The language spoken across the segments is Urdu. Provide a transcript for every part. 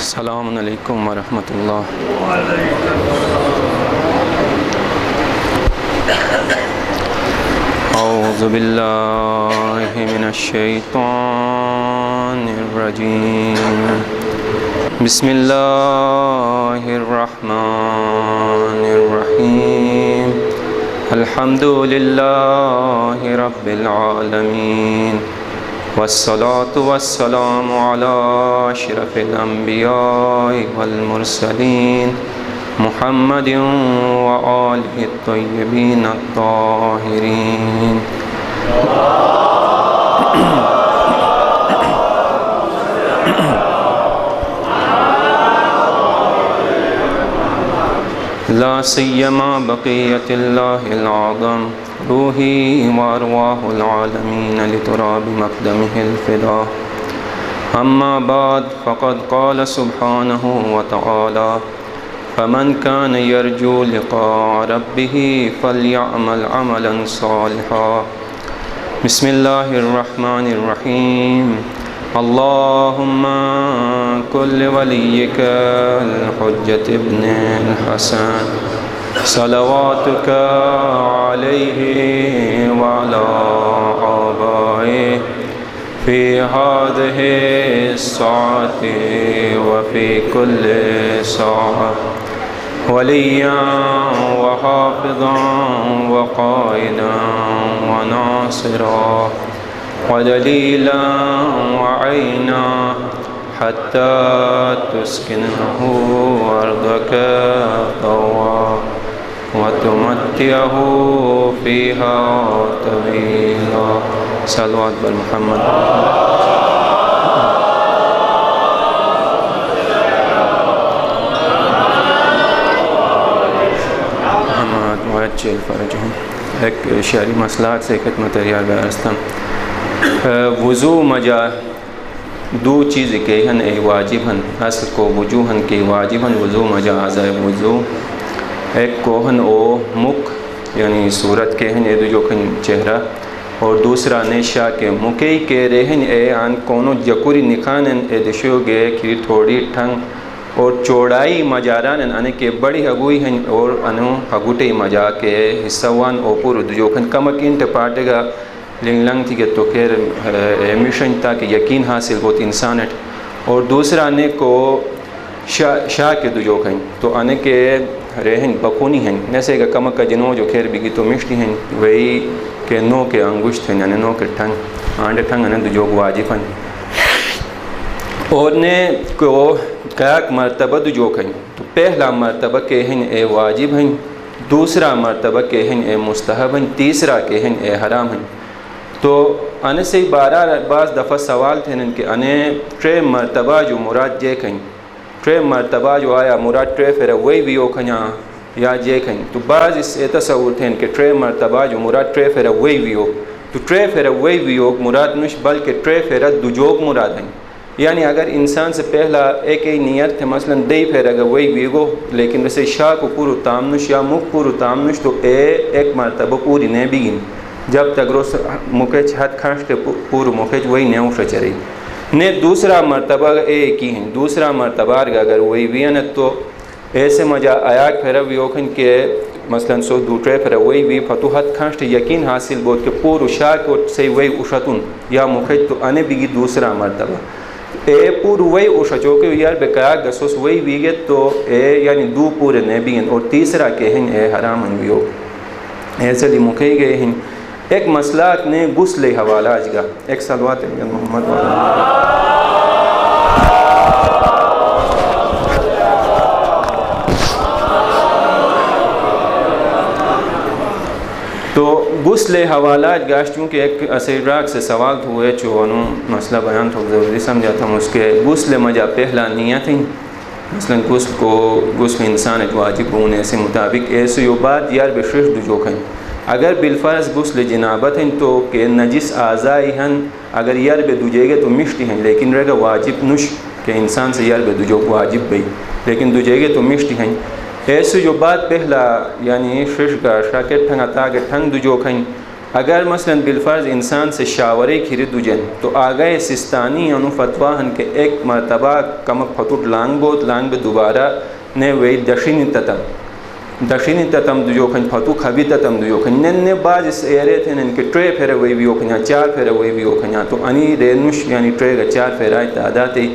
السلام علیکم ورحمۃ اللہ۔ اعوذ باللہ من الشیطان الرجیم، بسم اللہ الرحمن الرحیم، الحمد للہ رب العالمین، والصلاة والسلام على اشرف الانبیاء والمرسلین، محمد وآلہ الطیبین الطاہرین۔ لا سیما بقیت اللہ العظم، روحی وارواح العالمین لتراب مقدمہ الفدا۔ اما بعد فقد قال سبحانہ وتعالی، فمن كان يرجو لقاء ربه فليعمل عملا صالحا۔ بسم اللہ الرحمن الرحیم، اللہم کن لولیک الحجۃ ابن الحسن صلواتک علیہ وعلی آبائہ فی ہذہ الساعۃ وفی کل ساعۃ، ولیاً وحافظاً وقائداً وناصراً ودلیلاً وعینا، حتی تسکنہ ارضک طوعا وتمتعہ فیہا طویلا۔ صلوات بر محمد۔ ایک شعری مسئلات سے خدمت ریاض برستم، وضو مجا دو چیز کے ہن اے واجب ہن، اصل کو وجوہن کے واجب ہن وضو مجا اعضاء وضو، ایک کوہن او مک یعنی صورت کے ہن اے دو جو کھن چہرہ، اور دوسرا نیشا کے مکئی کے رہن اے آن کونو جکوری نکانن اے دشو گے کی تھوڑی ٹھنگ اور چوڑائی مجاران انہ کے بڑی ہگوئی ہیں اور انہوں ہگوٹے مجا کے حصوان اوپر جو کھن کمکین ٹپاٹے گا لنگ لنگ تھی کہ تو خیر امیشن تاکہ یقین حاصل ہوتی انسانٹ، اور دوسرا نے کو شاہ کے دو جو کھن تو انہ کے رہن بخونی ہیں، جیسے کہ کمک کا جنوں جو خیر بھی تو مشتی ہیں وہی کہ نو کے انگشت ہیں یعنی نو کے ٹھنگ آنڈے ٹھنگ انہ دو جو واجب ہیں، اور نے کو کاک مرتبہ دو جو کھن تو پہلا مرتبہ کے ہن اے واجب ہیں، دوسرا مرتبہ کے ہن اے مستحب ہیں، تیسرا کے ہن اے حرام ہیں۔ تو انہ سے بعض دفعہ سوال تھے کہ انہ ٹرے مرتبہ جو مراد جے کھن، ٹرے مرتبہ جو آیا مراد ٹرے پھر وہی بھی ہو کھنیا یا جے کھن، تو بعض اس تصور تھے کہ ٹرے مرتبہ جو مراد ٹرے پھر وہی بھی ہو، تو ٹرے پھر وہی بھی ہو مراد نش بلکہ ٹرے پھر دو جوگ مراد ہیں، یعنی اگر انسان سے پہلا ایک ہی نیت ہے مثلا دئی پھر اگر وہی ویگو لیکن ویسے شاہ کو پورو تامنش یا مک پورو تامنش تو ایک مرتبہ پوری نہیں بگن جب تک روز مکیچ حد کھانشتے پورو مکیچ وہی نہیں اٹھا چرئی نے دوسرا مرتبہ ایک ہی ہیں، دوسرا مرتبہ اگر وہی وینت تو ایسے مجا آیاک پھر ویوکھن کے مثلا سو دوٹرے پھر وہی بھی فتوحت کھانشتے یقین حاصل بود کہ پورو شاہ کو سے وہی اٹھتن یا مکیچ تو انے بگی دوسرا مرتبہ اے پور وہی اوشا چوکے یار بکایا گسوس وہی ویگت تو اے یعنی دو پورے نبیین، اور تیسرا کہ ہن اے حرام ہن ویو ایسے لی مکھئی گئے ہن۔ ایک مسئلات نے غسل حوالہ آج گا، ایک صلوات محمد والا۔ تو غسل حوالہ گاش چونکہ ایک اسیراک سے سوال ہوئے چوانوں مسئلہ بیان تو ضروری سمجھا تھا اس کے غسل مجا پہلا نیت ہیں، مثلا غسل انسان واجب ہونے سے مطابق ایسے یو بات یار بشرش دو جو کھیں، اگر بالفرض غسل جنابت ہیں تو کہ نجس اعضائی ہیں اگر یار بے دوجے گے تو مشتی ہیں، لیکن رہے واجب نش کہ انسان سے یار بے دوجو واجب بھی لیکن دوجے گے تو مشتی ہیں، ایسے جو بات پہلا یعنی شش کا شاکر ٹھنگ عطا کے ٹھنگ دو جو کھیں اگر مثلا بالفرض انسان سے شاورے کھیری دوجن تو آگئے سستانی انو فتوہ ہن کہ ایک مرتبہ کمک پھٹوٹ لانگ بوت لانگ بے دوبارہ نے وی دشینی تتم دو کھن پھٹو کھبی تتم دو کھن نے بعض اس ایرے تھے ان کے ٹرے پھیرے وی بھی کھنیا 4 پھیرے وی بھی کھنیا تو انی رینوش یعنی ٹرے کا 4 پھیرا تعداد ہے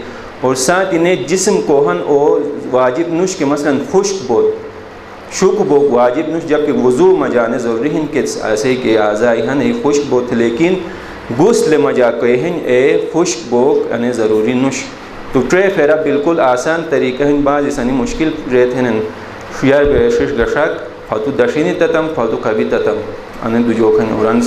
اور ساتھ انہیں جسم کوہن او واجب نوش کے مثلا خشک بوت شک بوک واجب نوش جبکہ وضو مجانے ضروری ہیں کہ ایسے کہ اعضائی ہیں اے خشک بوت لیکن غسل مجا کہ ہیں اے خشک بوک یعنی ضروری نوش تو ٹرے پھیرا بالکل آسان طریقہ ہیں بعض اسانی مشکل رہتے ہیں فیار بیشش گشک فاتو دشینی تتم فاتو کبھی تتم انہیں دو جوکھن اوران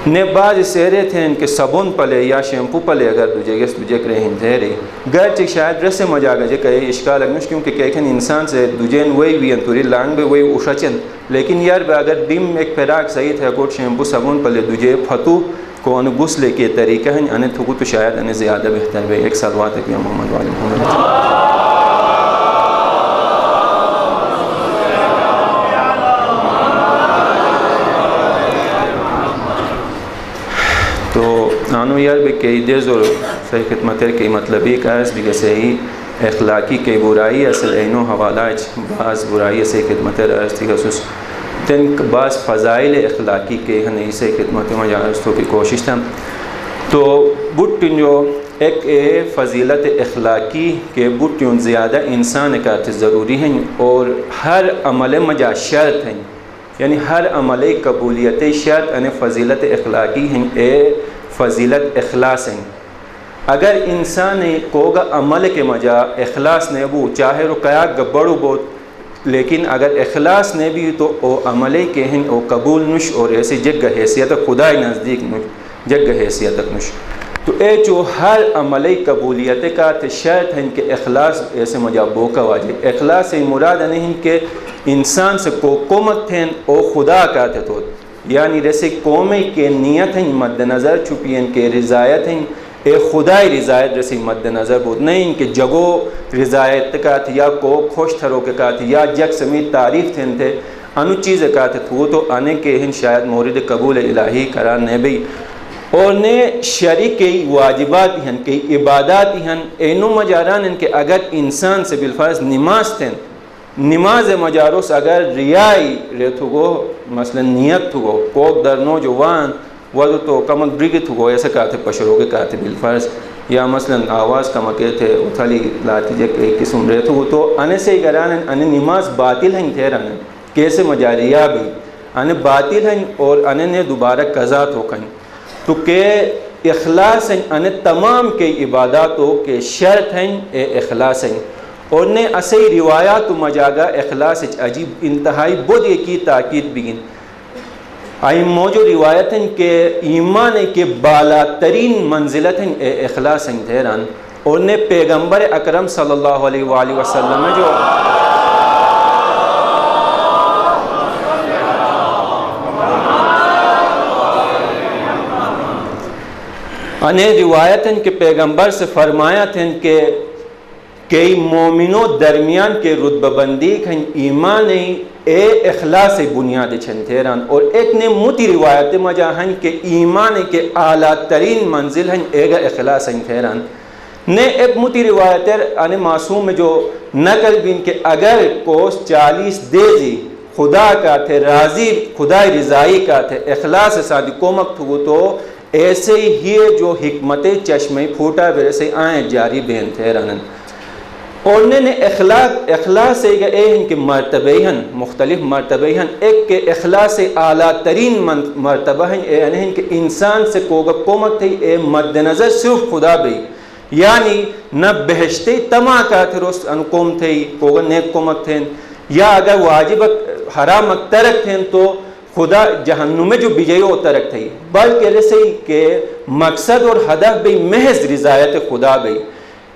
نے بعض سیرے تھے ان کے صابن پلے یا شیمپو پلے اگر دوجے گس دوجے کرے ہیں تھے گرچہ شاید رس سے مجا گجے کہے اشکال اگنش کیونکہ کہکن انسان سے دوجین وہی بھی انتوری لانگ بے وہی اوشاچن لیکن یار بے اگر ڈیم ایک پیراک صحیح تھے کوٹ شیمپو صابن پلے دوجے فتو کو ان غسل کے طریقہ ہیں انہیں تھکو تو شاید انہیں زیادہ بہتر بے ایک صلوات ہے کہ محمد والی محمد تو آنو یار بے کئی دیر زور صحیح خدمت ہے کہ مطلبی کا اس بھی کہ صحیح اخلاقی کئی برائی اصل اینو حوالہ بعض برائی صحیح خدمت ہے راستی خصوص تن بعض فضائل اخلاقی کے ہیں صحیح خدمت میں جانستوں کی کوشش تھا تو بٹن جو ایک فضیلت اخلاقی کے بٹن زیادہ انسان کا ضروری ہیں اور ہر عمل مجا شرط ہیں یعنی ہر عمل قبولیت شرط یعنی فضیلت اخلاقی ہیں اے فضیلت اخلاص ہیں اگر انسان کوگا عمل کے مجا اخلاص نے بو چاہے رو کیا گبڑو بوت لیکن اگر اخلاص نے بھی تو او عمل کے ہیں او قبول نش اور ایسی جگ حیثیت خدا نزدیک نش جگ حیثیت نش تو اے جو ہر عمل قبولیت کا شرط ہیں کہ اخلاص ایسے مجا بوکا واجے اخلاص مراد نہیں کہ انسان سے کو قومت تھیں او خدا کا تو یعنی جیسے قومی کے نیت ہیں مد نظر چھپی ان کے رضایت ہیں اے خدای رضایت جیسے مد نظر بود نہیں کہ جگو رضایت کا تھی یا کو خوش تھرو کے کا تھی یا جگ سمیت تعریف تھے انو چیز کا تھو تو آنے کے ہیں شاید مورد قبول الہی قرار نے بھی اور نے شریک کی واجبات ہیں کی عبادات ہیں اینو مجاران ان کے اگر انسان سے بالفرض نماز تھیں نماز مجاروس اگر ریائی ریتو گو مثلا نیت گو کوک در نوجوان وضو تو کمک برگت گو ایسا کہتے پشرو کے کہتے بالفرض یا مثلا آواز کمکے تھے اتھالی لاتی جے ایک قسم ریتو گو تو انے سے ہی گران انے نماز باطل ہیں تھے رہنے کیسے مجاریا بھی انے باطل ہیں اور انے نے دوبارہ قضا تو کہیں تو کہ اخلاص ہیں انے تمام کے عباداتوں کے شرط ہیں اے اخلاص ہیں اور نے اسی روایات و مجاگا اخلاص عجیب انتہائی بود کی تاکید بگن آئی موجود روایت ہیں کہ ایمان کے بالا ترین منزلت ہیں اے اخلاص ہیں تیران اور نے پیغمبر اکرم صلی اللہ علیہ وآلہ وسلم جو انہیں روایت ہیں کہ پیغمبر سے فرمایا تھے کہ کئی مومنوں درمیان کے رتبہ بندی ہیں ایمان اے اخلاص بنیاد چھن تھیران اور ایک نے موتی روایت مجا ہیں کہ ایمان کے اعلیٰ ترین منزل ہیں اے گا اخلاص ہیں تھیران نے ایک موتی روایت ان معصوم میں جو نقل بین کہ اگر کوس 40 دیزی خدا کا تھے راضی خدا رضائی کا تھے اخلاص صادقوں مکتو تو ایسے ہی جو حکمت چشمے پھوٹا ویسے آئیں جاری بین تھیران اور نے اخلاص اے ان کے مرتبے ہیں مختلف مرتبے ہیں ایک کے اخلاص اعلیٰ ترین مرتبہ ہیں اے ان کے انسان سے کوگا قومت ہے اے مد نظر صرف خدا بھی یعنی نہ بہشتے تما کا تھے روز انکوم تھے کوگا نیک قومت تھے یا اگر واجب حرام ترک تھے تو خدا جہنم میں جو بجیو ترک تھے بلکہ ایسے کہ مقصد اور ہدف بھی محض رضایت خدا بھی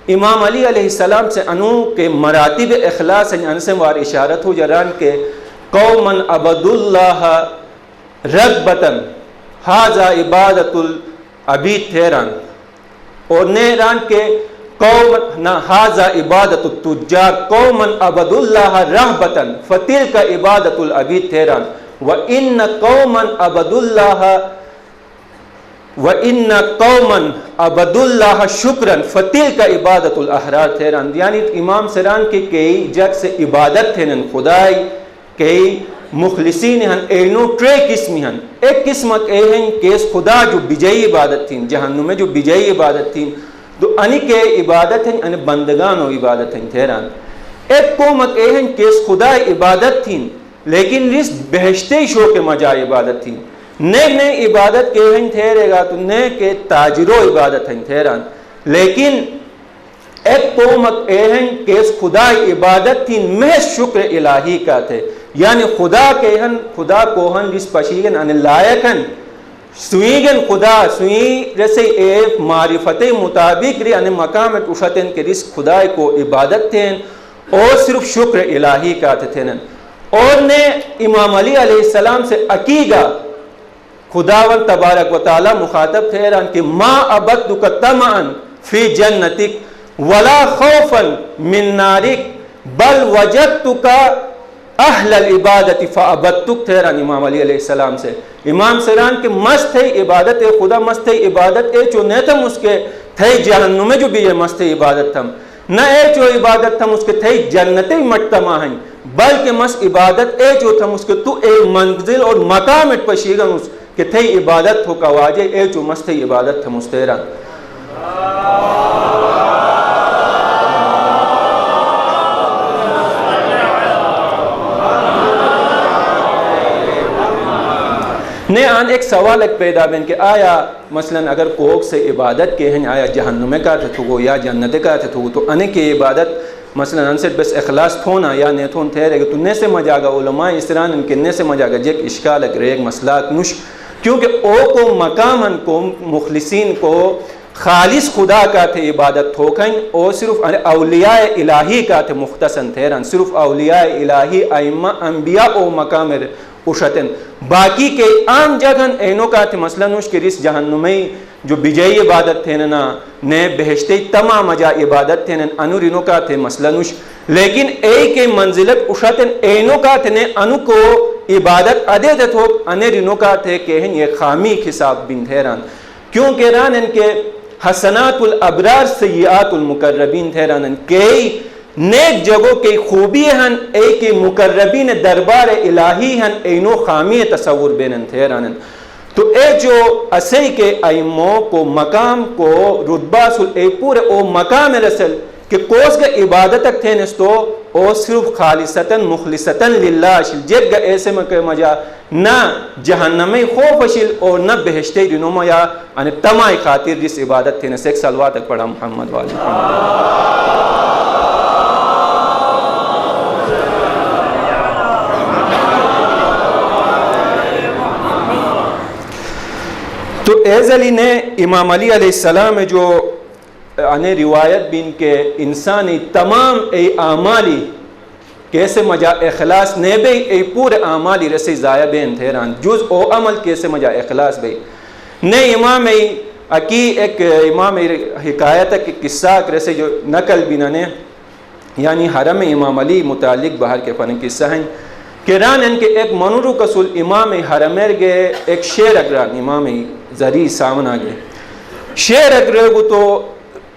امام علی علیہ السلام سے انو کے مراتب اخلاص ہیں ان سے وار اشارت ہو جران کے قومن عبد اللہ رغبتن حاذا عبادت العبید تھیران اور نیران کے قوم نہ حاذا عبادت التجار قومن عبد اللہ رغبتن فتلک عبادت العبید تھیران وَإِنَّ قَوْمًا عَبَدُوا اللَّهَ شُكْرًا فَتِلْكَ عِبَادَةُ الْأَحْرَارِ تھیران. یعنی امام سران کے کئی جگ سے عبادت تھینن خدای کئی مخلصین ہن اینو ٹرے قسمی ہن. ایک قسمت اے ہیں کہ اس خدا جو بجائی عبادت تھیں جہنم میں جو بجائی عبادت تھیں تو انی کے عبادت ہیں ان بندگان و عبادت ہیں تھیران. ایک قومت اے ہیں کہ اس خدا عبادت تھیں لیکن اس بہشتے شو کے مجا عبادت تھیں. نئے عبادت کے ہیں تھیرے گا تو نئے کے تاجرو عبادت ہیں تھیران. لیکن ایک قومت اے ہیں کہ اس خدا عبادت تھیں محض شکر الہی کا تھے. یعنی خدا کے ہن خدا کو ہن جس پشیگن ان لائق ہن سویگن خدا سوی رسے اے معرفت مطابق ری ان مقام اٹھتن کے رس خدا کو عبادت تھیں اور صرف شکر الہی کا تھے. اور نے امام علی علیہ السلام سے عقیدہ خداوند تبارک و تعالی مخاطب تھیران کہ ما عبدتک طمعا فی جنتک ولا خوفا من نارک بل وجدتک اہل العبادت فعبدتک تھیران. امام علی علیہ السلام سے امام سران کے مست ہے عبادت خدا مست ہے عبادت اے چو نہیں تھم اس کے تھے جہنم میں جو بھی یہ مست ہے عبادت تھم نہ اے چو عبادت تھم اس کے تھے جنت مجتمع ہیں بلکہ مست عبادت اے جو تھم اس کے تو اے منزل اور مقام پشیگن اس کہ تھے عبادت ہو کا واجہ اے جو مست ہے عبادت تھم اس تیران. نے آن ایک سوال ایک پیدا بین کہ آیا مثلا اگر کوک سے عبادت کے ہیں آیا جہنم کا تھو یا جنت کا تھو تو انے کی عبادت مثلا ان سے بس اخلاص تھونا یا نہیں تھون تھے رہے گا تو نے سے مجا گا علماء اسران ان کے نے سے مجا گا جیک اشکال اگر ایک مسئلات نش کیونکہ او کو مقامن کو مخلصین کو خالص خدا کا تھے عبادت تھوکن او صرف اولیاء الہی کا تھے مختصن تھیران صرف اولیاء الہی ائمہ انبیاء او مقام اشتن باقی کے عام جگہن اینو کا تھے مثلا نوش کے رس جہنمی جو بجائی عبادت تھے نا نئے بہشتے تمام مجا عبادت تھے انو رینو کا تھے مثلا نوش لیکن ایک منزلت اشتن اینو کا تھے انو کو عبادت ادے دے تھو انے رینو کا تھے کہ یہ خامی حساب بن تھیران کیونکہ ران ان کے حسنات الابرار سیئات المقربین تھیران کئی نیک جگہوں کی خوبی ہن ایک مقربین دربار الہی ہن اینو خامی تصور بینن تھیرانن. تو اے جو اسی کے ائموں کو مقام کو رتبہ سل اے پورے او مقام رسل کہ کوس کا عبادت تک تھے نستو او صرف خالصتاً مخلصتاً للہ شل جگ گا ایسے میں مجا نہ جہنمی خوف شل اور نہ بہشتے جنوما یا ان تمائی خاطر جس عبادت تھے نسے ایک سلوات تک پڑھا محمد والی محمد. تو ایزلی نے امام علی علیہ السلام جو انہیں روایت بین کے انسانی تمام اے اعمالی کیسے مجا اخلاص نے بے اے پورے اعمالی رسی ضائع بین تھیران جز او عمل کیسے مجا اخلاص بے نے امام اکی ایک امام حکایت ہے کہ قصہ رسی جو نقل بین نے یعنی حرم امام علی متعلق باہر کے فن قصہ ہیں کہ ران ان کے ایک منورو کسول امام حرمیر گئے ایک شیر اگران امام زری سامن آگے شیر اگرگو تو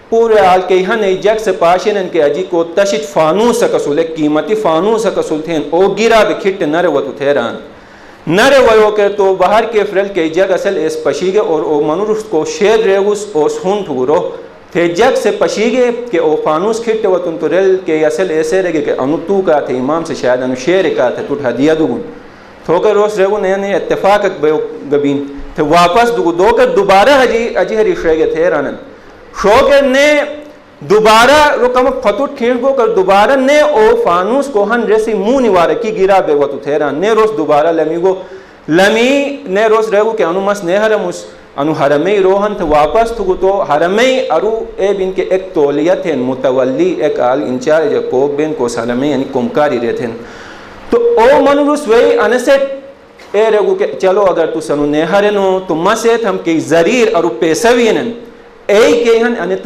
پورے آل کے یہاں نئی جگ سے پاشن ان کے اجی کو تشت فانوس کسول ایک قیمتی فانوس کسول تھے او گیرا بکھٹ نر و تو تھیران نر و کہ تو باہر کے فرل کے جگ اصل اس پشیگے اور او منورس کو شیر ریگوس اوس ہون ٹھورو تھے جگ سے پشیگے کہ او فانوس کھٹ و تن تو رل کے اصل ایسے رگے کہ انو تو کا تھے امام سے شاید انو شیر کا تھے تو ہدیہ دگن تھوکر روس ریگو نیا نیا اتفاق گبین تھے واپس دو کر دوبارہ اجی ہری شرگے تھے رانن شوکر نے دوبارہ رکم فتوٹ کھینٹ کو کر دوبارہ نے او فانوس کو ہن ریسی مو نوارکی گیرا بے وطو تھے ران نے روس دوبارہ لمی گو لمی نے روس ریگو کہ انو مس نے حرموس انو حرمی روحن تھے واپس تھو تو حرمی ارو اے بین کے ایک تولیت ہیں متولی ایک آل انچارج کوک بین کو سالمی یعنی کمکاری رہتے ہیں تو او منوس وی انسٹ اے رگو کہ چلو اگر تو سنو نیہرنو تو مسیت ہم کی زریر ارو پیسوینن اے کہ ہن انہیں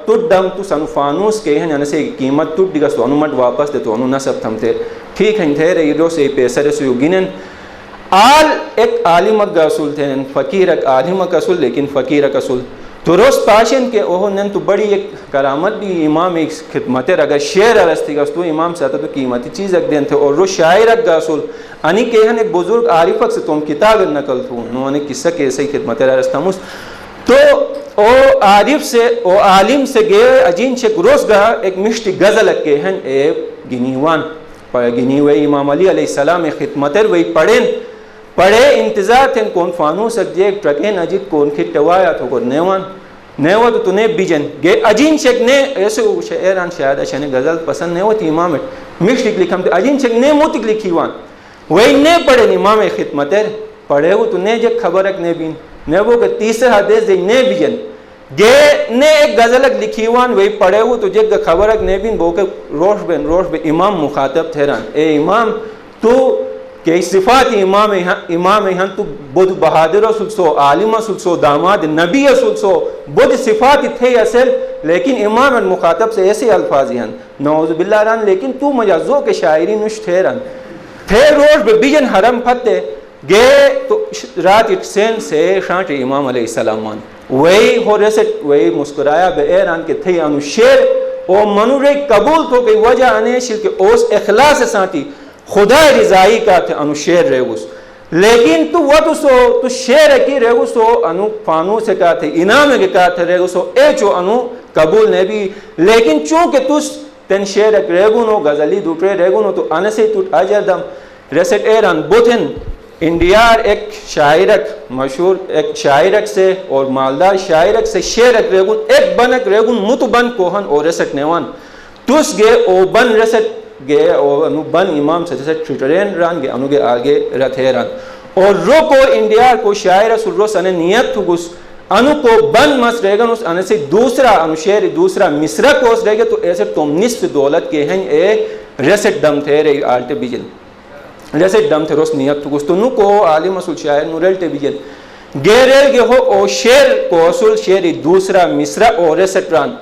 تو دم تو سنو فانوس کے ہن انہیں سے قیمت تو دیگا سو انو مٹ واپس دے تو انو نصب تھم تھے ٹھیک ہیں تھے رہی رو سے پیسر سو گنن آل ایک عالمک اصول تھے فقیر ایک عالمک اصول لیکن فقیر ایک اصول تو روز پاشن کے اوہ نن تو بڑی ایک کرامت بھی امام ایک خدمت اگر شعر ارستی گا تو امام سے آتا تو قیمتی چیز ایک دین تھے اور روز شاعر ایک اصول انی کہ ایک بزرگ عارفک سے تم کتاب نقل تھو انہوں نے قصہ کے ایسے ہی خدمت ارستاموس تو او عارف سے او عالم سے گئے اجین چک روز گا ایک مشتی غزل کے ہیں اے گنیوان گنیوے امام علی علیہ السلام خدمتر وہی پڑھے انتظار تھے کون فانوس اک جیک ٹرکین اجید کون کھٹ ٹوایا تو کون نیوان تو تنے بیجن گئے اجین چک نے ایسے شعران شاید اشنے غزل پسند نیو تھی امام مشتک لکھم تو اجین چک نے موتک لکھیوان وہی نے پڑھے امام خدمتر پڑھے ہو تو نے جک خبرک نے بین نے وہ کہ تیسرے حدیث دے نے بیجن گئے نے ایک غزلک لکھیوان وہی پڑھے ہو تو جک خبرک نے بین وہ کہ روش بن امام مخاطب تھیران اے امام تو کہ صفات امام ہن تو بدھ بہادر اصل سو عالم اصل سو داماد نبی اصل سو بدھ صفات تھے اصل لیکن امام مخاطب سے ایسے الفاظ ہیں نعوذ باللہ ران لیکن تو مجازو کے شاعری نش تھے رن تھے روز بیجن حرم پھتے گئے تو رات اٹسین سے شانٹ امام علیہ السلام وہی ہو رسٹ وہی مسکرایا بے ایران کے تھے انو شیر او منو رے قبول تو کہ وجہ انیشل کے اوس اخلاص سانتی خدا رضائی کا تھے انو شیر ریگوس لیکن تو وہ تو شیر کی ریگوسو انو فانو سے کا تھے انام کے کا تھے ریگوسو اے چو انو قبول نے بھی لیکن چونکہ تو تن شیر ایک ریگونو غزلی دوٹرے ریگونو تو انسے تو اجر دم ریسٹ ایران بوتن انڈیار ایک شاعرک مشہور ایک شاعرک سے اور مالدار شاعرک سے شیرک ریگون ایک بنک ریگون متبن کوہن اور رسٹ نیوان توس گے او بن رسٹ گئے اور انو بن امام سے جیسے ٹریٹرین ران گے انو گے آگے رتھے ران اور رو کو انڈیار کو شاعر سر رو سنے نیت تھو گس انو کو بن مس رہے گا اس انے سے دوسرا انو شعر دوسرا مصرہ کو اس رہے گا تو ایسے تم نصف دولت کے ہیں اے ریسٹ دم تھے رہی آلٹے بیجن ریسٹ دم تھے روس نیت تھو گس تو نو کو عالم اصول شاعر نو ریلٹے بیجن گیرل گے ہو او شعر کو اصول شعر دوسرا مصرہ او ریسٹ ران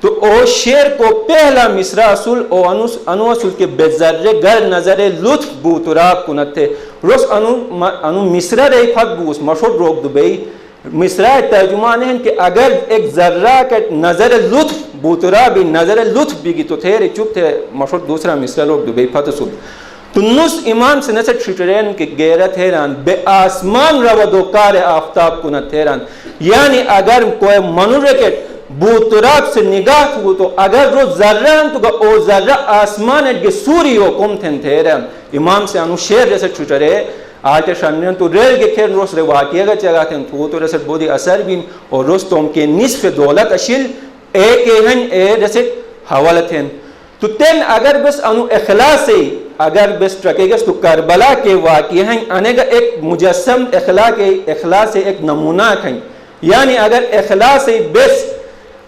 تو او شعر کو پہلا مصرع اصول او انو اصول کے بزر گر نظر لطف بوتراب کنت تھے روز انو مصرع رہی پھت بوس مشہور روک دبئی مصرع ترجمان ہیں کہ اگر ایک ذرہ کے نظر لطف بوترابی نظر لطف بھی تو تھے رہی چپ تھے مشہور دوسرا مصرع روک دبئی پھت اصول تو نس امام سے نسل ٹریٹرین کے غیرت حیران بے آسمان رو دوکار آفتاب کنت حیران یعنی اگر کوئی منورکت بوتراب سے نگاہ ہو تو اگر رو ذرہن تو او ذرہ آسمان کے سوری ہو کم تھن تھیرن امام سے انو شیر جیسے چھوٹرے آٹے شنن تو ریل کے کھیر روس رے واقعہ گا چگا تھن تو رسٹ بودی اثر بین اور روس تم کے نصف دولت اشل ایک ہن اے جیسے حوالت ہن تو تین اگر بس انو اخلاص سے اگر بس ٹرکے گا تو کربلا کے واقعہ ہیں آنے گا ایک مجسم اخلاص سے ایک نمونہ کھیں یعنی اگر اخلاص سے بس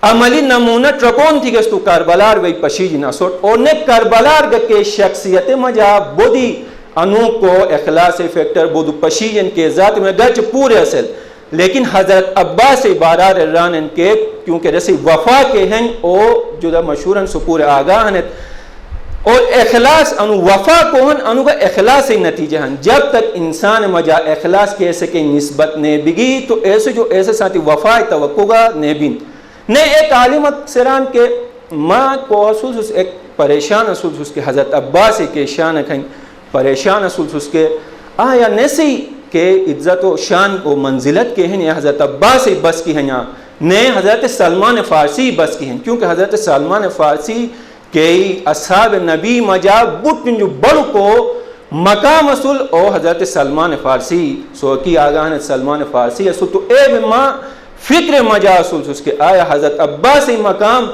عملی نمونہ ٹرکون تھی گس تو کربلار وی پشیج نسوٹ اور نے کربلار کے شخصیت مجا بودی انو کو اخلاص فیکٹر بودو پشیجن کے ذات میں گرچ پورے اصل لیکن حضرت عباس بارار رانن کے کیونکہ رسی وفا کے ہیں او جو مشہورن سپور آگاہ ہیں اور اخلاص انو وفا کو ہن انو کا اخلاص ہی نتیجہ ہیں جب تک انسان مجا اخلاص کے ایسے کے نسبت نے بگی تو ایسے جو ایسے ساتھی وفا توقع گا نے بین نے ایک عالم سران کے ماں کو اصول ایک پریشان اصول اس کے حضرت عباس کے شان کھیں پریشان اصول اس کے آیا نسی کہ عزت و شان و منزلت کے ہیں یا حضرت عباس بس کی ہیں یا نے حضرت سلمان فارسی بس کی ہیں کیونکہ حضرت سلمان فارسی کے اصحاب نبی مجا بٹن جو بڑھ کو مقام اصول او حضرت سلمان فارسی سو کی آگاہ سلمان فارسی اصول تو اے ماں فکر مجا اصول اس کے آیا حضرت عباسی مقام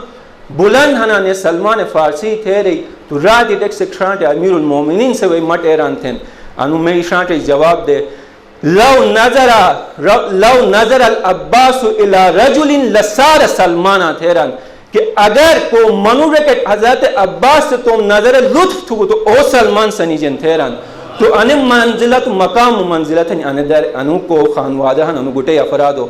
بلند ہنا نے سلمان فارسی تھے رہی تو رات ایک سکشانٹ امیر المومنین سے وہی مٹ ایران تھے انو میں شانٹ جواب دے لو نظر العباس الى رجل لسار سلمانا تھیران کہ اگر کو منورکت حضرت عباس سے تم نظر لطف تھو تو او سلمان سنیجن تھیران تو انم منزلت مقام منزلت انو کو خانوادہ انو گٹے افرادو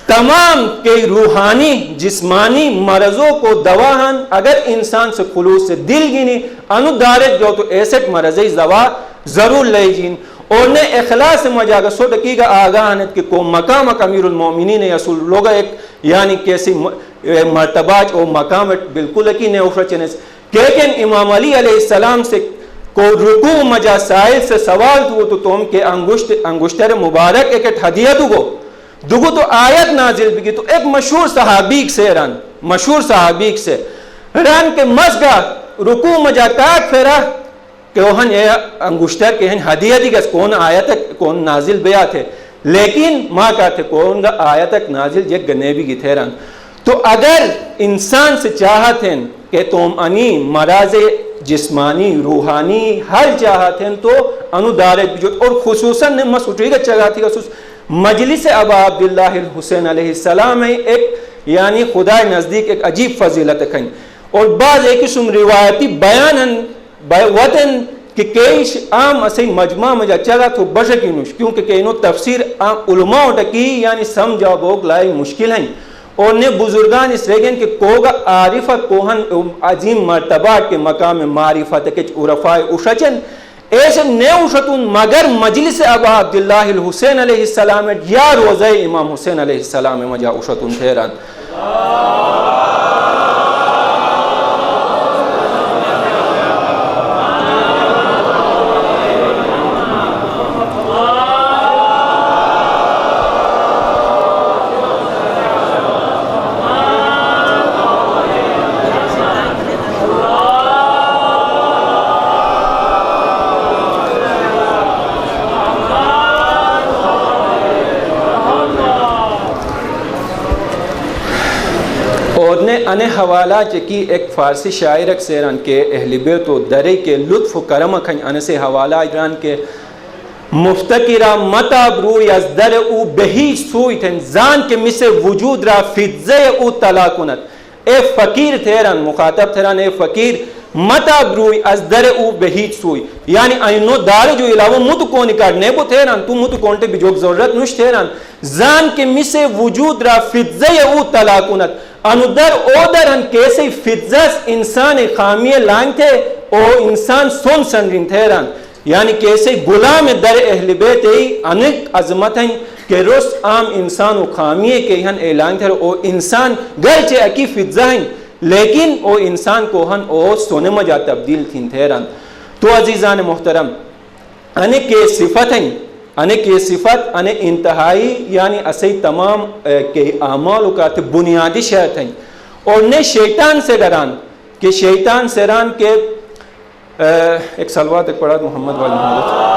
تمام کے روحانی جسمانی مرضوں کو دواہن اگر انسان سے خلوص سے دل گینی انو دارت جو تو ایسٹ مرضی دوا ضرور لے جین اور نے اخلاص مجا کا سو دقیقہ آگاہنت کہ کو مقام امیر المومنین یسول لوگ ایک یعنی کیسی مرتبات اور مقام بالکل کی نے اوفرچنس لیکن امام علی علیہ السلام سے کو رکوع مجا سائل سے سوال تو تم کے انگشتر مبارک ایک ہدیہ دگو تو آیت نازل بھی تو ایک مشہور صحابیک سے ران کے مسگا رکوع مجا تاک پھیرا کہ وہاں انگشتر کے ہدیہ دی گس کون آیت کون نازل بیا تھے لیکن ماں کہتے کون گا آیت نازل جگ گنیبی گی تھے ران. تو اگر انسان سے چاہت ہیں کہ تم انی مراض جسمانی روحانی ہر چاہت ہیں تو انو دارت بجوت اور خصوصاً مسعودی کا چگہ تھی خصوص مجلس ابا عبداللہ الحسین علیہ السلام ایک یعنی خدا نزدیک ایک عجیب فضیلت کھیں اور بعض ایک قسم روایتی بیان وطن کہ کئی عام اسی مجمع مجا چگہ تو بشکی نوش کیونکہ کئینو تفسیر علماء اٹکی یعنی سمجھا بوگ لائی مشکل ہیں اور نے بزرگان اس رگن کہ کوگا عارفت کوہن عظیم مرتبات کے مقام معرفت کے عرفاء اشچن ایسے نے اشتون مگر مجلس ابا عبداللہ الحسین علیہ السلام یا روزہ امام حسین علیہ السلام مجا اشتون تھیران. ان حوالہ چکی ایک فارسی شاعر سیران کے اہل بیت و درے کے لطف و کرم کھن ان سے حوالہ ایران کے مفتقرہ متاب روی از در او بہی سوئی تھن زان کے مسے وجود را فضے او طلاقنت اے فقیر تھیران مخاطب تھیران اے فقیر متاب روی از در او بہی سوئی یعنی اینو دار جو علاوہ مت کون کرنے بو تھیران تو مت کونٹے بھی جوک ضرورت نوش تھیران زان کے مسے وجود را فضے او طلاقنت انو در او در ان کیسے فضس انسان خامی لائن تھے او انسان سن سنرین تھیران یعنی کیسے غلام در اہل بیت ای انک عظمت ہیں کہ رس عام انسان و خامیے کے ہن اعلان تھے او انسان گرچہ اکی فضا ہیں لیکن او انسان کو ہن او سونے مجا تبدیل تھین تھیران. تو عزیزان محترم انے کے صفت ہیں انے کی صفت انے انتہائی یعنی اسی تمام کے اعمال کا بنیادی شرط ہیں اور نے شیطان سے ڈران کہ شیطان سے ران کے ایک صلوات ایک پڑھا محمد والی محمد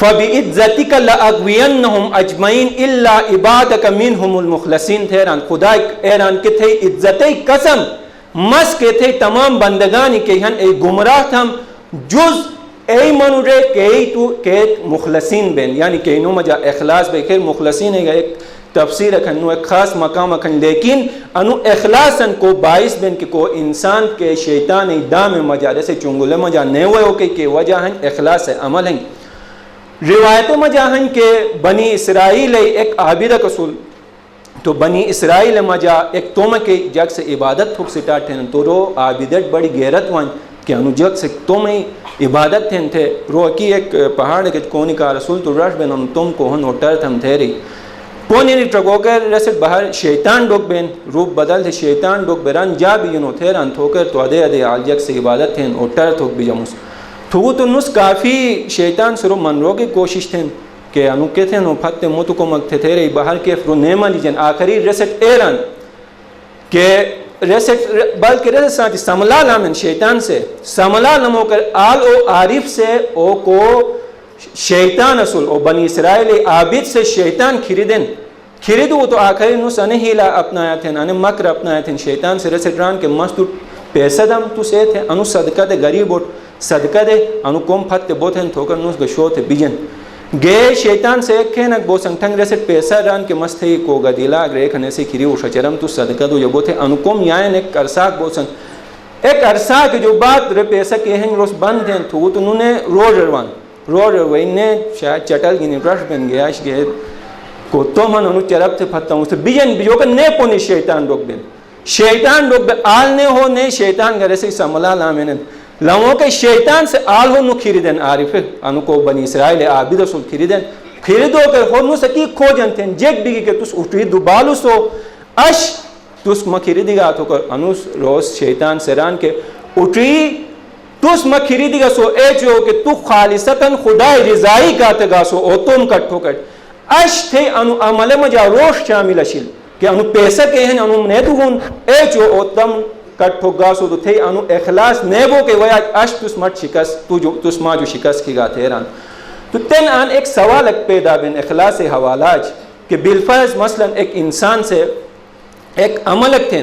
فَبِعِزَّتِكَ لَأَغْوِيَنَّهُمْ أَجْمَعِينَ إِلَّا عِبَادَكَ مِنْهُمُ الْمُخْلَصِينَ تھیران خدا ایران کے تھے عزت قسم مس کے تھے تمام بندگانی کے ہن اے گمراہ تھم جز اے منو رے کہ مخلصین بین یعنی کہ انو مجا اخلاص بے خیر مخلصین ہے ایک تفسیر اکھن ایک خاص مقام اکھن لیکن انو اخلاصن کو باعث بین کہ کو انسان کے شیطان دام مجا جیسے چنگلے مجا نیوے ہو کہ وجہ ہن اخلاص عمل ہیں. روایتوں میں جاہن کہ بنی اسرائیل ایک عابدہ قصول تو بنی اسرائیل مجا ایک تومہ کے جگ سے عبادت تھوک سٹارٹ تھے تو رو عابدت بڑی گیرت وان کہ انو جگ سے تومہ عبادت تھے رو کی ایک پہاڑ کے کونی کا رسول تو رش بین تم کو ہن اوٹر تھم تھے رہی کونی نہیں ٹرگو کر رسل باہر شیطان ڈوک بین روپ بدل تھے شیطان ڈوک بیران جا بھی انو تھے ران تھوکر تو ادے آل جگ سے عبادت تھے اوٹر تھوک بھی جمس تو نس کافی شیطان سرو منرو کی کوشش تھیں کہ انو کے تھے نو پھتے موتو کو مگتے تھے رہی باہر کے فرو نیمہ لیجن آخری رسٹ ایران کہ رسٹ بلکہ رسٹ سانتی سملا لامن شیطان سے سملا نمو کر آل او عارف سے او کو شیطان اصول او بنی اسرائیل عابد سے شیطان کھریدو تو آخری نس انہیں ہیلا اپنایا تھے انہیں مکر اپنایا تھے شیطان سے رسٹ ران کے مستو پیسہ دم تو سے تھے انو صدقہ دے غریب اوٹ صدقہ دے انو کوم پھتے بوتھن تھوکر نوس گشو تھے بیجن گے شیطان سے ایک کھینک بو سنگتنگ رسے پیسہ ران کے مست ہے کو گدیلا اگر ایک ہنے سے کھری وشا چرم تو صدقہ دو جبو تھے انو کوم یائن ایک ارساک بو سنگ ایک ارساک جو بات رے پیسہ کے ہیں روس بند ہیں تو انہوں نے رو روین نے شاید چٹل گی نہیں رش بن گیا اس گئے کو تو من انو چرب تھے پھتا ہوں بیجن بیجو کر نے پونی شیطان روک بین شیطان لوگ آل نے ہو نے شیطان گھر سے سملا لامن لوگوں کے شیطان سے آل ہو نو کھیریدن عارف انو کو بنی اسرائیل عابد رسول کھیریدن کھیریدو کہ ہو نو سکی کھو جنتیں جیک بگی کہ تس اٹھوی دوبالو سو اش تس مکھیریدی گا تو کر انو روز شیطان سران کے اٹھوی تس مکھیریدی گا سو اے جو کہ تو خالصتاً خدای رضائی کاتے گا سو او تم کٹھو کٹ اش تھے انو عمل مجا روش شامل اشل کہ انو پیسہ کے ہیں انو نیتو گون اے جو او تم کٹھو گا سو تو تھے انو اخلاص نیبو کہ ویا اش تس مٹ شکست تس ما جو شکست کی گا تیران تو تین آن ایک سوال ایک پیدا بین اخلاص حوالاج کہ بالفرض مثلا ایک انسان سے ایک عمل تھے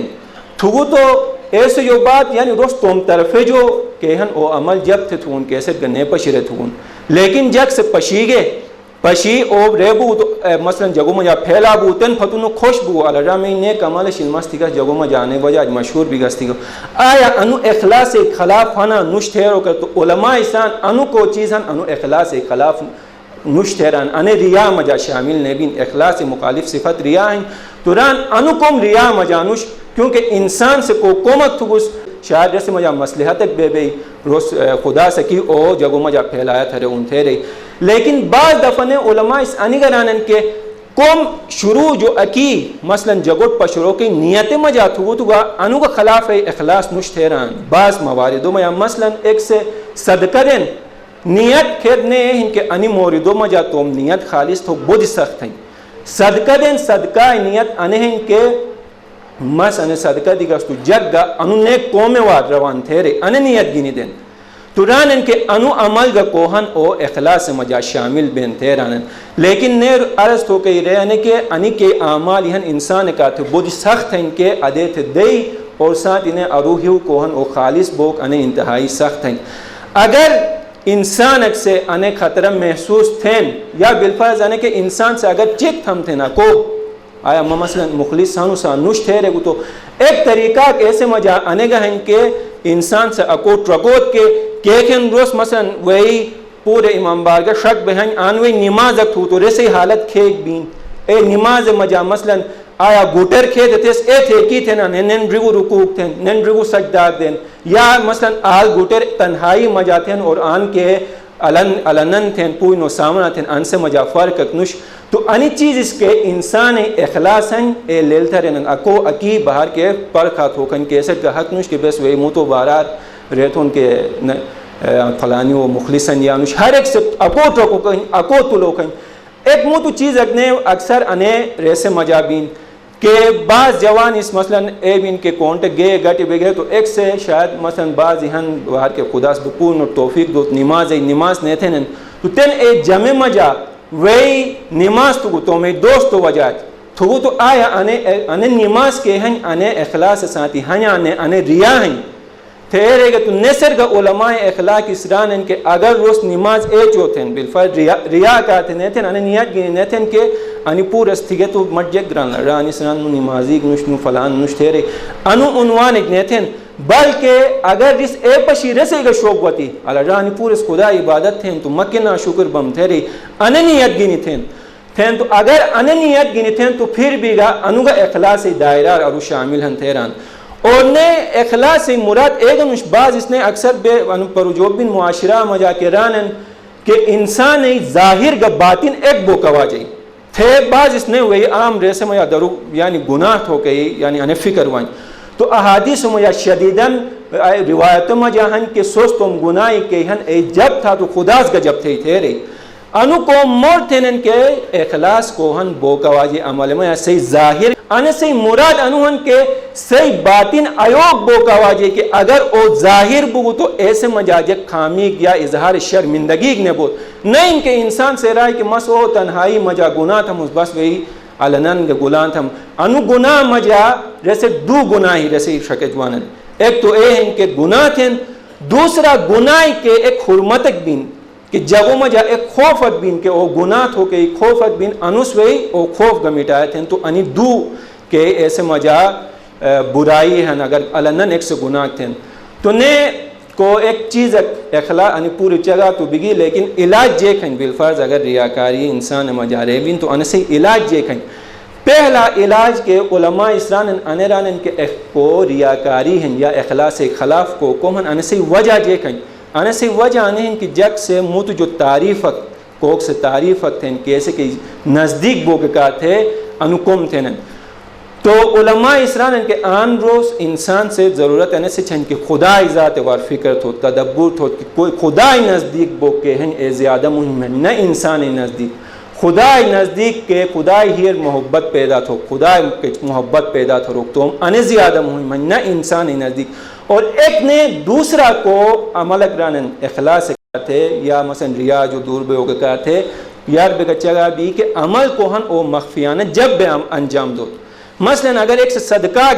تھو تو ایسے جو بات یعنی روز توم طرفے جو کہن او عمل جب تھے تھون کیسے گنے پشیرے تھون لیکن جگ سے پشیگے پشی او ریبو تو مثلا جگو مجا پھیلا بو تن فتونو خوش بو علا میں نیک عمل شلمستی گا جگو مجانے بجاج مشہور بھی گستی گا آیا انو اخلاص خلاف ہنا نوش تھیرو کر تو علماء اسان انو کو چیزن انو اخلاص خلاف نوش تھیران انے ریا مجا شامل نبین اخلاص مخالف صفت ریا ہیں توران انو کم ریا مجا نوش کیونکہ انسان سے کو کومت تھگس شاید جیسے مجا مصلحت بے بے روز خدا سکی او جگو مجا پھیلایا تھرے ان تھے لیکن بعض دفعہ علماء اس انگرانن کے قوم شروع جو اکی مثلا جگوٹ پشرو کی نیت مجا تھو تو انو کا خلاف اخلاص نوش تھیران بعض مواردوں میں مثلا ایک سے صدقہ دین نیت کھیدنے ہیں کہ انی موردوں مجا توم نیت خالص تو بودھ سخت ہیں صدقہ دین صدقہ نیت انہیں کہ مس ان صدقہ دیگا تو جگ گا انو نیک قوم واد روان تھیرے ان نیت گینی دین توران ان کے انو عمل گا کوہن او اخلاص مجا شامل بین تیرانن لیکن نیر عرض تو کئی رہنے کے انی کے اعمال یہن انسان کا تو بودھ سخت ہیں کہ ادیت دی اور ساتھ انہیں اروحیو کوہن او خالص بوک انہیں انتہائی سخت ہیں اگر انسان ایک سے انہیں خطرہ محسوس تھیں یا بالفرض انہیں کہ انسان سے اگر چک تھم تھے نا کو آیا مثلا مخلص سانو سانوش تھے گو تو ایک طریقہ ایسے مجا آنے گا ہیں کہ انسان سے اکوٹ رکوت کے کیکن روز مثلا وہی پورے امام بارگاہ شک بہن آنوی نماز اکتو تو رسی حالت کھیک بین اے نماز مجا مثلا آیا گوٹر کھے دیتیس اے تھے کی تھے نا نن رگو رکوک تھے نن رگو سجدات دین یا مثلا آل گوٹر تنہائی مجا تھے اور آن کے علنن تھے پوئی نو سامنا تھے ان سے مجا فرق اکنوش تو انی چیز اس کے انسان اخلاص ہیں اے لیلتا رہنن اکو اکی باہر کے پرکھات ہوکن کیسٹ کا حق نوش کہ بس وہی موتو بارات رہتون کے فلانی و مخلصن یا نوش ہر ایک سے اکو ٹرکوکن اکو تلوکن ایک موتو چیز اکنے اکثر انے ریسے مجابین کہ بعض جوان اس مثلا اے بین کے کونٹے گئے گٹی بگئے تو ایک سے شاید مثلا بعض یہاں باہر کے خدا سے بکون اور توفیق دو نماز نیتے نن تو تین اے جمع مجا وہی نماز تو میں دوست تو وجہ تو آیا انے نماز کے ہیں انے اخلاص ساتھی ہیں انے ریا ہیں تھیرے گا تو نصر کا علماء اخلاق اسران ہیں کہ اگر روز نماز ایچ ہوتے ہیں بالفرض ریا کہتے ہیں انے نیت گینی نیتیں کہ انی پور استگے تو مجھے گران لڑا انی سنان نمازی نشنو فلان نش تھیرے انو عنوان ایک نیتیں بلکہ اگر اس اے پشی رسے گا شوق وطی اللہ رانی پور اس خدا عبادت تھیں تو مکنا شکر بم تھیرے اننیت گینی تھیں تو اگر اننیت گینی تھیں تو پھر بھی گا انو گا اخلاص دائرہ اور شامل ہن تھیران اور نے اخلاص مراد ایک انوش بعض اس نے اکثر بے پروجوب بن معاشرہ مجا کے رانن کہ انسان ظاہر گا باطن ایک بو کوا جائی تھے بعض اس نے وہی عام ریسے مجا درو یعنی گناہ ہو گئی یعنی انہیں فکر وائن تو احادیث مجا شدیدن روایتوں مجا ہن کہ سوستم گناہی کہ ہن اے جب تھا تو خداس کا جب تھے رہی انو کو مور تھینن کے اخلاص کو ہن بوکواجی عمل میں صحیح ظاہر ان صحیح مراد انو ہن کے صحیح باطن ایوب بوکواجی کہ اگر او ظاہر بو تو ایسے مجاجک خامیگ یا اظہار شرمندگی نے بوت نہیں کہ انسان سے رائے کہ مسو تنہائی مجا گناہ تھا بس وہی علنن کے گلان تھا انو گناہ مجا جیسے دو گناہی جیسے شکجوانن ایک تو اے ہیں کہ گناہ تھیں دوسرا گناہ کے ایک حرمتک بین کہ جگو مجا ایک خوفت بین کہ او گناہ ہو کہ خوفت بین انوس وی او خوف گمیٹائے تھیں تو انی دو کہ ایسے مجا برائی ہیں اگر علنن ایک سے گناہ تھیں تو نے کو ایک چیز اخلاق انی پوری جگہ تو بگی لیکن علاج جے کھیں بالفرض اگر ریاکاری انسان مجا رہے بین تو ان سے علاج جے کھیں پہلا علاج کے علماء اسران انران کے کو ریاکاری ہیں یا اخلاص خلاف کو کومن انسی وجہ جے کہیں انسی وجہ انہیں کہ جگ سے موت جو تعریفت کوک سے تعریفت ہیں کیسے کہ نزدیک بوگکا تھے انکم تھے نن تو علماء اسران ان کے آن روز انسان سے ضرورت ہے سے چھن کہ خدا ذات وار فکر تھو تدبر تھو کہ کوئی خدا نزدیک بو کے ہیں اے زیادہ مہم ہے نہ انسان نزدیک خدا نزدیک کے خدا ہی محبت پیدا تھو خدا کے محبت پیدا تھو روک تو ان زیادہ مہم ہے نہ انسان نزدیک اور ایک نے دوسرا کو عمل اکران اخلاص تھے یا مثلا ریا جو دور بے ہوگا کہا تھے یار بے گچگا بھی کہ عمل کو ہن او مخفیانہ جب بے انجام دو مثلا اگر ایک سے صدقہ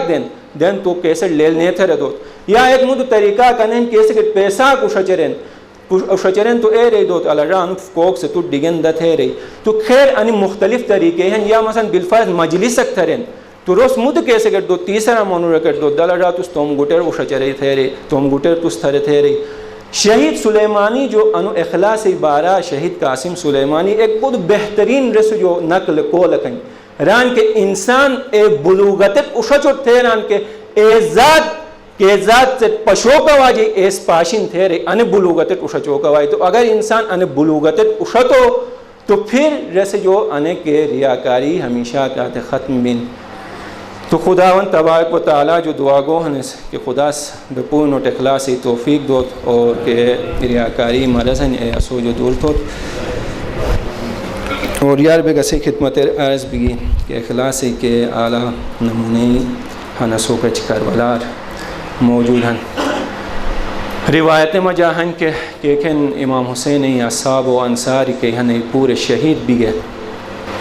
دین تو کیسے لینے تھے دو یا ایک مدو طریقہ کنن کیسے کہ پیسہ کو شچرین تو اے رہی دو اللہ ران کوک سے تو ڈگن دا تھے رہی تو خیر انہی مختلف طریقے ہیں یا مثلا بالفرض مجلس اکترین تو روز مدو کیسے کر دو تیسرا منو رکر دو دل را تو تم گٹر او شچرے تھے رہی تم گٹر تو ستھرے تھے رہی شہید سلیمانی جو انو اخلاص بارہ شہید قاسم سلیمانی ایک بہت بہترین رس جو نقل کو لکھیں ران کے انسان اے بلوغتت اشچت تھے ران کے اے ذات سے پشوکا واجی ایس پاشن تھے رہے ان بلوغتت اشچوکا واجی تو اگر انسان ان بلوغتت اشتو تو پھر رس جو انے کے ریاکاری ہمیشہ کہتے ختم بین تو خداوند تبارک و تعالی جو دعا گو ہیں کہ خدا بپون و اخلاصی توفیق دوت اور کہ ریاکاری مرض ہیں اے اسو جو دور تو اور یار بے گسی خدمت عرض بھی کہ اخلاصی کے اعلیٰ نمونی ہنسو کچ کربلار موجود ہیں روایت مجاہن کے کہن امام حسین اصحاب و انصاری کے ہن پورے شہید بھی گئے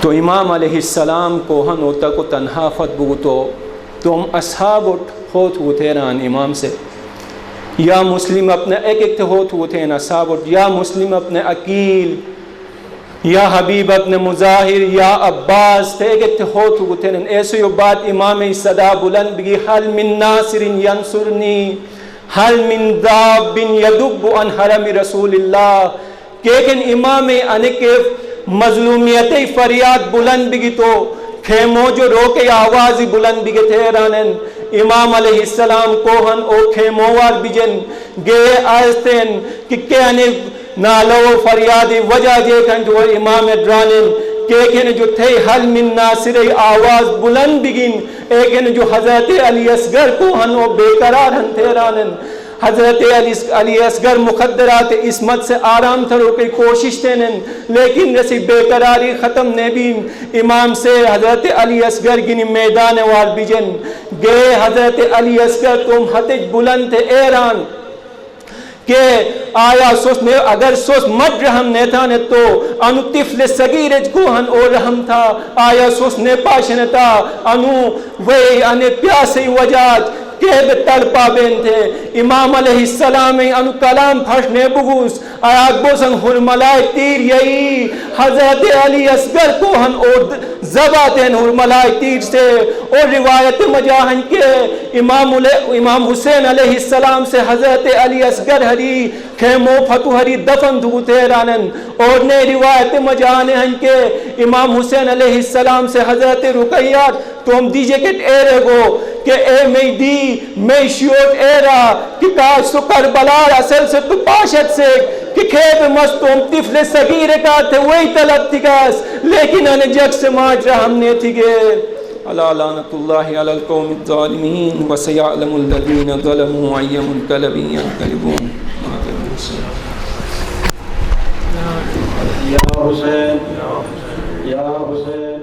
تو امام علیہ السلام کو ہن ہوتا کو تنہا فت بگو تو تم اصحاب ہوت ہوتے ران امام سے یا مسلم اپنے ایک ہوت ہوتے ہیں اصحاب یا مسلم اپنے عقیل یا حبیب اپنے مظاہر یا عباس تھے ایک ہوت ہوتے ہیں ایسے یہ بات امام صدا بلند بگی حل من ناصر ینصرنی حل من داب یدب عن حرم رسول اللہ لیکن امام انکے مظلومیت فریاد بلند بگی تو خیموں جو روکے آوازی بلند بگی تھے رانن امام علیہ السلام کو ہن او خیموں وار بجن گئے آئستین کہ کہنے نالو فریادی وجہ جے کھن جو امام ادرانن کہ جو تھے حل من ناصر آواز بلند بگن ایک جو حضرت علی اصغر کو ہن او بے قرار ہن تھے رانن حضرت علی اصغر مقدرات عصمت سے آرام تھرو کی کوشش تینن لیکن رسی بے قراری ختم نبین امام سے حضرت علی اصغر گنی میدان وار بجن گئے حضرت علی اصغر تم حتج بلند تھے ایران کہ آیا سوس نے اگر سوس مد رحم نیتا نے تو انو طفل صغیرج کو ہن او رحم تھا آیا سوس نے پاشن تھا انو وے انے پیاسی وجاج کہ تڑپا بین تھے امام علیہ السلام انو کلام پھشنے بگوس آیاک بوسن حرملائے تیر یہی حضرت علی اصغر کو ہن اور زباتین حرملائے تیر سے اور روایت مجاہن کے امام حسین علیہ السلام سے حضرت علی اصغر ہری خیمو فتو ہری دفن دھوتے رانن اور نے روایت مجاہن ہن کے امام حسین علیہ السلام سے حضرت رقیات تم دیجئے کہ اے رہو کہ اے میں دی میں شیوٹ اے رہا کہ کاش تو کربلار اصل سے تو پاشت سے کہ کھیب مستوم طفل صغیر کا تھے وہی طلب تھی کاس لیکن انہیں جگ سے ماجرہ ہم نے تھی گے اللہ لعنت اللہ علی القوم الظالمین وسیعلم الذین ظلموا ای منقلب ینقلبون یا حسین یا حسین